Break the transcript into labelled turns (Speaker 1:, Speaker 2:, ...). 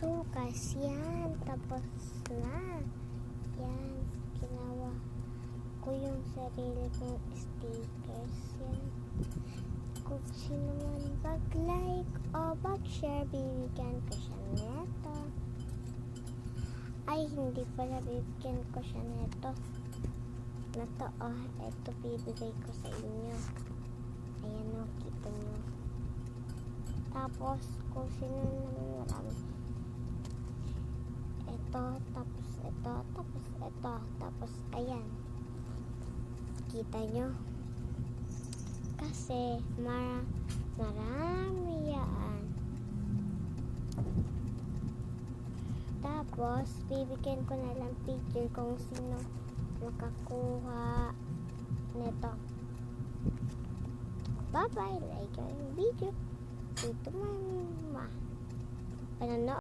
Speaker 1: sukas. Yan, tapos na. Yan, ginawa ko yung sarili kong stickers. Yan. Kung sino man mag-like o mag-share, bibigyan ko siya neto. Ay, hindi pala, bibigyan ko siya neto. Neto, eto bibigay ko sa inyo. Ayan o, kita nyo. Tapos, kung sino naman marami. Ito, tapos ito, tapos ito, tapos ayan. Kita nyo? Kasi, marami yan. Tapos, bibigyan ko na lang picture kung sino makakuha nito. Bye-bye! Like yung video. Dito mama. Ano